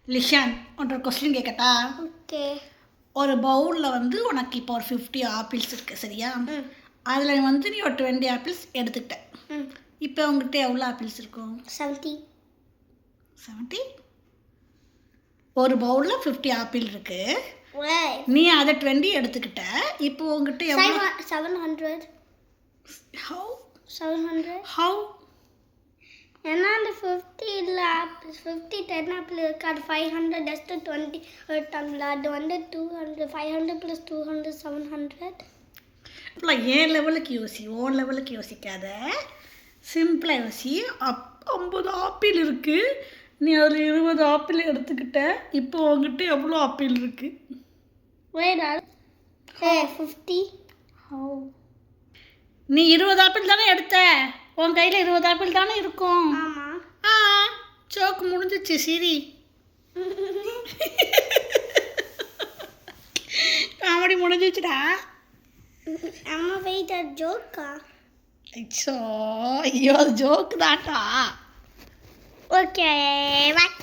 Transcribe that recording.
லிஷான் உன்ட்ட ஒரு question கேட்கட்டா? Okay. ஒரு பவுலில் வந்து உனக்கு இப்போ ஒரு 50 ஆப்பிள்ஸ் இருக்குது சரியா? அதில் வந்து நீ ஒரு 20 ஆப்பிள்ஸ் எடுத்துக்கிட்ட. இப்போ உங்ககிட்ட எவ்வளோ ஆப்பிள்ஸ் இருக்கும்? 70. 70? ஒரு பவுலில் 50 ஆப்பிள் இருக்கு. Right. நீ அதை 20 எடுத்துக்கிட்ட. இப்போ உங்ககிட்ட எவ்வளோ? 700. How? 700. How? ஏன்னா அந்த 50 இல்லை 50 10 ஆப்பிள் இருக்குது. அது 500 ஜஸ்ட்டு 20 எடுத்தாங்களா? அது வந்து 200 500 + 200 700. இல்லை என் லெவலுக்கு யோசி, ஓன் லெவலுக்கு யோசிக்காத. சிம்பிளாக யோசி. 50 ஆப்பிள் இருக்குது. நீ அதில் 20 ஆப்பிள் எடுத்துக்கிட்ட. இப்போ உங்ககிட்ட எவ்வளோ ஆப்பிள் இருக்குது? Wait, 50. How? நீ 20 ஆப்பிள் தானே எடுத்த. உன் கையில் 20 ஆப்பிள் தானே இருக்கும். ஆமாம். ஜோக்கு முடிஞ்சிச்சு சிரி. காமெடி முடிஞ்சிச்சுடா. அம்மா வெயிட் ஜோக்கா? ஐயோ அது ஜோக்கு தான்டா. Okay bye.